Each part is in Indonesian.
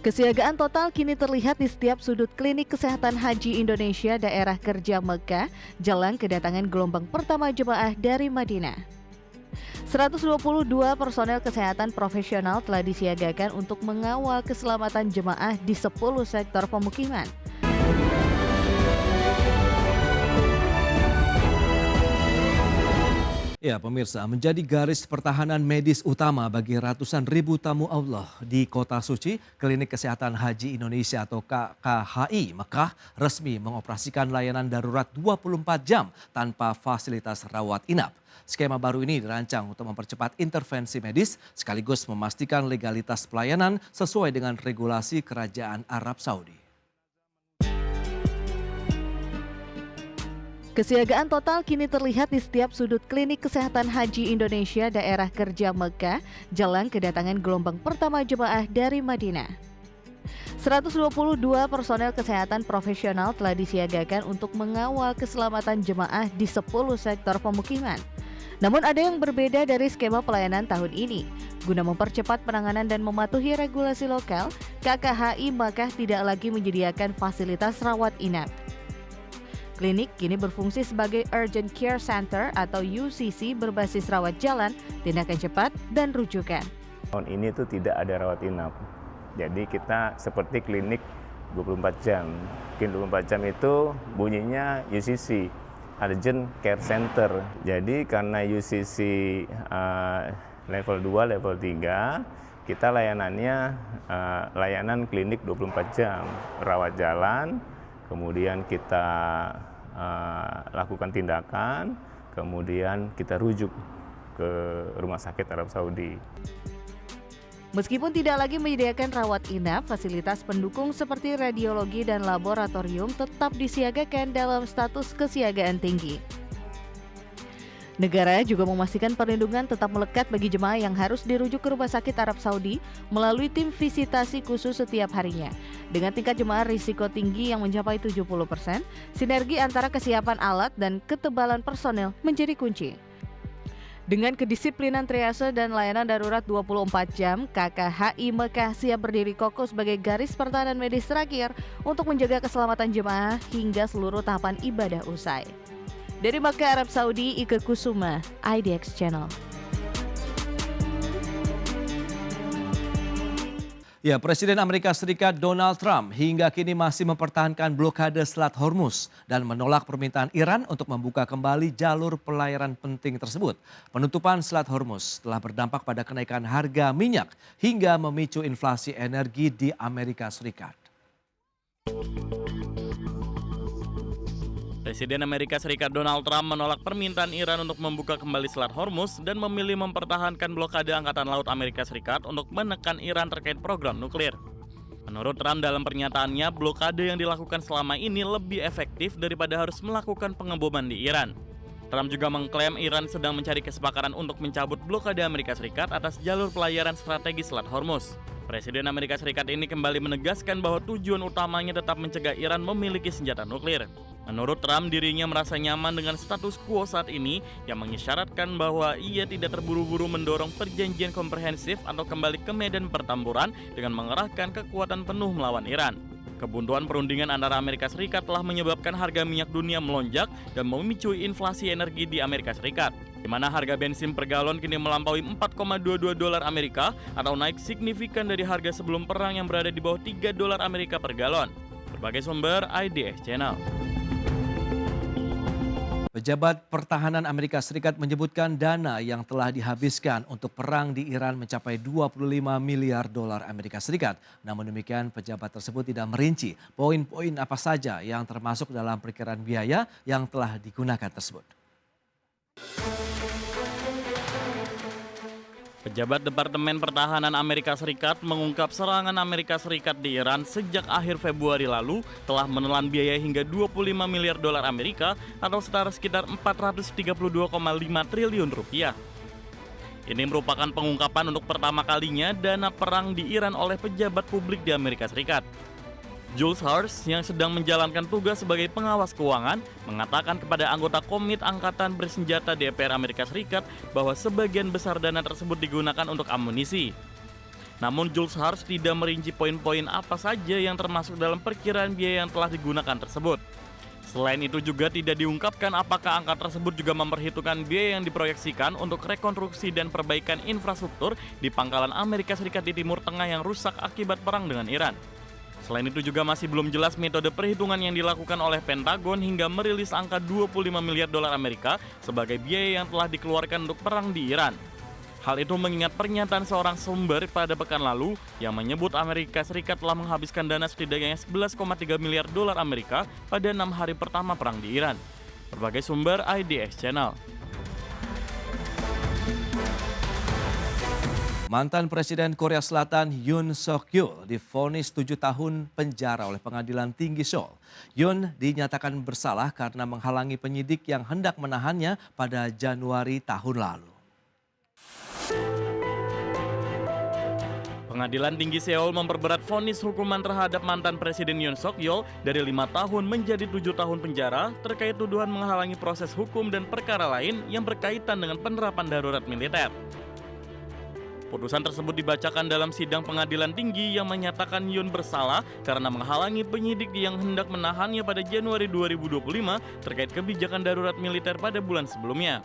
Kesiagaan total kini terlihat di setiap sudut klinik kesehatan haji Indonesia daerah kerja Mekah, jelang kedatangan gelombang pertama jemaah dari Madinah. 122 personel kesehatan profesional telah disiagakan untuk mengawal keselamatan jemaah di 10 sektor pemukiman. Ya, pemirsa, menjadi garis pertahanan medis utama bagi ratusan ribu tamu Allah di Kota Suci, Klinik Kesehatan Haji Indonesia atau KKHI Mekah resmi mengoperasikan layanan darurat 24 jam tanpa fasilitas rawat inap. Skema baru ini dirancang untuk mempercepat intervensi medis sekaligus memastikan legalitas pelayanan sesuai dengan regulasi Kerajaan Arab Saudi. Kesiagaan total kini terlihat di setiap sudut klinik kesehatan haji Indonesia daerah kerja Mekah, jelang kedatangan gelombang pertama jemaah dari Madinah. 122 personel kesehatan profesional telah disiagakan untuk mengawal keselamatan jemaah di 10 sektor pemukiman. Namun ada yang berbeda dari skema pelayanan tahun ini. Guna mempercepat penanganan dan mematuhi regulasi lokal, KKHI Mekah tidak lagi menyediakan fasilitas rawat inap. Klinik kini berfungsi sebagai Urgent Care Center atau UCC berbasis rawat jalan, tindakan cepat, dan rujukan. Tahun ini tuh tidak ada rawat inap. Jadi kita seperti klinik 24 jam. Klinik 24 jam itu bunyinya UCC, Urgent Care Center. Jadi karena UCC level 2, level 3, kita layanannya layanan klinik 24 jam, rawat jalan, kemudian kita lakukan tindakan, kemudian kita rujuk ke Rumah Sakit Arab Saudi. Meskipun tidak lagi menyediakan rawat inap, fasilitas pendukung seperti radiologi dan laboratorium tetap disiagakan dalam status kesiagaan tinggi. Negara juga memastikan perlindungan tetap melekat bagi jemaah yang harus dirujuk ke Rumah Sakit Arab Saudi melalui tim visitasi khusus setiap harinya. Dengan tingkat jemaah risiko tinggi yang mencapai 70%, sinergi antara kesiapan alat dan ketebalan personel menjadi kunci. Dengan kedisiplinan triase dan layanan darurat 24 jam, KKHI Mekah siap berdiri kokoh sebagai garis pertahanan medis terakhir untuk menjaga keselamatan jemaah hingga seluruh tahapan ibadah usai. Dari Mekah, Arab Saudi, Ike Kusuma, IDX Channel. Ya, Presiden Amerika Serikat Donald Trump hingga kini masih mempertahankan blokade Selat Hormuz dan menolak permintaan Iran untuk membuka kembali jalur pelayaran penting tersebut. Penutupan Selat Hormuz telah berdampak pada kenaikan harga minyak hingga memicu inflasi energi di Amerika Serikat. Presiden Amerika Serikat Donald Trump menolak permintaan Iran untuk membuka kembali Selat Hormuz dan memilih mempertahankan blokade Angkatan Laut Amerika Serikat untuk menekan Iran terkait program nuklir. Menurut Trump dalam pernyataannya, blokade yang dilakukan selama ini lebih efektif daripada harus melakukan pengeboman di Iran. Trump juga mengklaim Iran sedang mencari kesepakatan untuk mencabut blokade Amerika Serikat atas jalur pelayaran strategis Selat Hormuz. Presiden Amerika Serikat ini kembali menegaskan bahwa tujuan utamanya tetap mencegah Iran memiliki senjata nuklir. Menurut Trump, dirinya merasa nyaman dengan status quo saat ini yang mengisyaratkan bahwa ia tidak terburu-buru mendorong perjanjian komprehensif atau kembali ke medan pertempuran dengan mengerahkan kekuatan penuh melawan Iran. Kebuntuan perundingan antara Amerika Serikat telah menyebabkan harga minyak dunia melonjak dan memicu inflasi energi di Amerika Serikat, di mana harga bensin per galon kini melampaui 4,22 dolar Amerika atau naik signifikan dari harga sebelum perang yang berada di bawah 3 dolar Amerika per galon. Berbagai sumber, IDX Channel. Pejabat Pertahanan Amerika Serikat menyebutkan dana yang telah dihabiskan untuk perang di Iran mencapai 25 miliar dolar Amerika Serikat. Namun demikian, pejabat tersebut tidak merinci poin-poin apa saja yang termasuk dalam perkiraan biaya yang telah digunakan tersebut. Pejabat Departemen Pertahanan Amerika Serikat mengungkap serangan Amerika Serikat di Iran sejak akhir Februari lalu telah menelan biaya hingga 25 miliar dolar Amerika atau setara sekitar 432,5 triliun rupiah. Ini merupakan pengungkapan untuk pertama kalinya dana perang di Iran oleh pejabat publik di Amerika Serikat. Jules Hurst yang sedang menjalankan tugas sebagai pengawas keuangan mengatakan kepada anggota Komite Angkatan Bersenjata DPR Amerika Serikat bahwa sebagian besar dana tersebut digunakan untuk amunisi. Namun Jules Harsh tidak merinci poin-poin apa saja yang termasuk dalam perkiraan biaya yang telah digunakan tersebut. Selain itu juga tidak diungkapkan apakah angka tersebut juga memperhitungkan biaya yang diproyeksikan untuk rekonstruksi dan perbaikan infrastruktur di pangkalan Amerika Serikat di Timur Tengah yang rusak akibat perang dengan Iran. Selain itu juga masih belum jelas metode perhitungan yang dilakukan oleh Pentagon hingga merilis angka 25 miliar dolar Amerika sebagai biaya yang telah dikeluarkan untuk perang di Iran. Hal itu mengingat pernyataan seorang sumber pada pekan lalu yang menyebut Amerika Serikat telah menghabiskan dana setidaknya 11,3 miliar dolar Amerika pada 6 hari pertama perang di Iran. Berbagai sumber IDX Channel. Mantan Presiden Korea Selatan Yoon Suk Yeol divonis 7 tahun penjara oleh Pengadilan Tinggi Seoul. Yoon dinyatakan bersalah karena menghalangi penyidik yang hendak menahannya pada Januari tahun lalu. Pengadilan Tinggi Seoul memperberat vonis hukuman terhadap mantan Presiden Yoon Suk Yeol dari 5 tahun menjadi 7 tahun penjara terkait tuduhan menghalangi proses hukum dan perkara lain yang berkaitan dengan penerapan darurat militer. Putusan tersebut dibacakan dalam sidang pengadilan tinggi yang menyatakan Yoon bersalah karena menghalangi penyidik yang hendak menahannya pada Januari 2025 terkait kebijakan darurat militer pada bulan sebelumnya.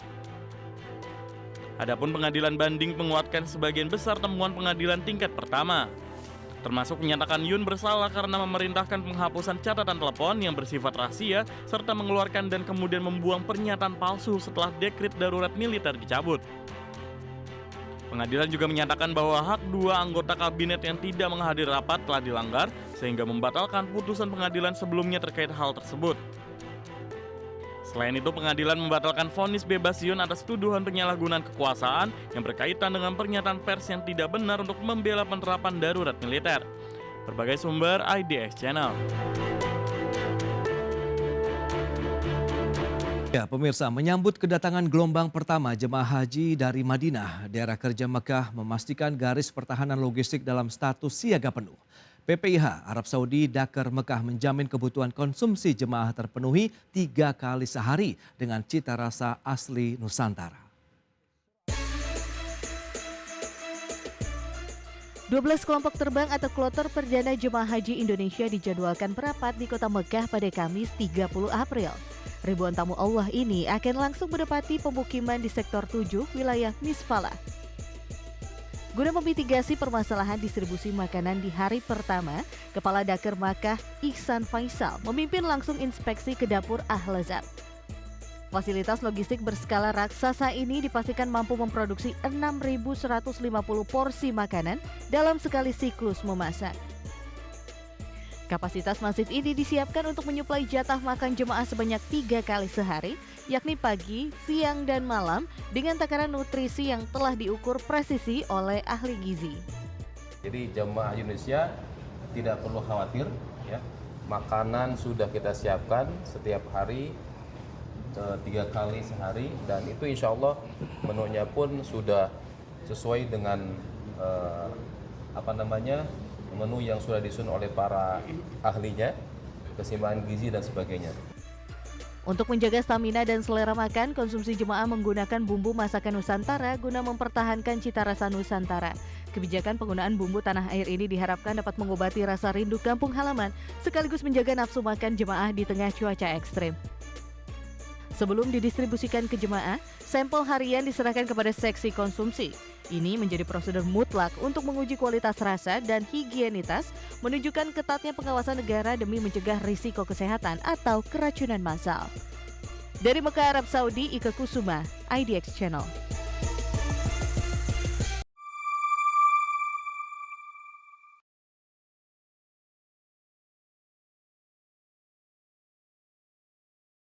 Adapun pengadilan banding menguatkan sebagian besar temuan pengadilan tingkat pertama. Termasuk menyatakan Yoon bersalah karena memerintahkan penghapusan catatan telepon yang bersifat rahasia serta mengeluarkan dan kemudian membuang pernyataan palsu setelah dekret darurat militer dicabut. Pengadilan juga menyatakan bahwa hak 2 anggota kabinet yang tidak menghadiri rapat telah dilanggar sehingga membatalkan putusan pengadilan sebelumnya terkait hal tersebut. Selain itu, pengadilan membatalkan vonis bebas Yoon atas tuduhan penyalahgunaan kekuasaan yang berkaitan dengan pernyataan pers yang tidak benar untuk membela penerapan darurat militer. Berbagai sumber IDX Channel. Ya, pemirsa, menyambut kedatangan gelombang pertama jemaah haji dari Madinah, daerah kerja Mekah memastikan garis pertahanan logistik dalam status siaga penuh. PPIH Arab Saudi Dakar Mekah menjamin kebutuhan konsumsi jemaah terpenuhi 3 kali sehari dengan cita rasa asli Nusantara. 12 kelompok terbang atau kloter perdana jemaah haji Indonesia dijadwalkan merapat di kota Mekah pada Kamis 30 April. Ribuan tamu Allah ini akan langsung menempati pemukiman di sektor 7 wilayah Misfalah. Guna memitigasi permasalahan distribusi makanan di hari pertama, Kepala Dakar Makkah Ihsan Faisal memimpin langsung inspeksi ke dapur Al-Zat. Fasilitas logistik berskala raksasa ini dipastikan mampu memproduksi 6.150 porsi makanan dalam sekali siklus memasak. Kapasitas masif ini disiapkan untuk menyuplai jatah makan jemaah sebanyak 3 kali sehari, yakni pagi, siang, dan malam dengan takaran nutrisi yang telah diukur presisi oleh ahli gizi. Jadi jemaah Indonesia tidak perlu khawatir, ya. Makanan sudah kita siapkan setiap hari 3 kali sehari dan itu insya Allah menunya pun sudah sesuai dengan menu yang sudah disusun oleh para ahlinya, keseimbangan gizi dan sebagainya. Untuk menjaga stamina dan selera makan, konsumsi jemaah menggunakan bumbu masakan Nusantara guna mempertahankan cita rasa Nusantara. Kebijakan penggunaan bumbu tanah air ini diharapkan dapat mengobati rasa rindu kampung halaman, sekaligus menjaga nafsu makan jemaah di tengah cuaca ekstrim. Sebelum didistribusikan ke jemaah, sampel harian diserahkan kepada seksi konsumsi. Ini menjadi prosedur mutlak untuk menguji kualitas rasa dan higienitas, menunjukkan ketatnya pengawasan negara demi mencegah risiko kesehatan atau keracunan massal. Dari Mekah, Arab Saudi, Ika Kusuma, IDX Channel.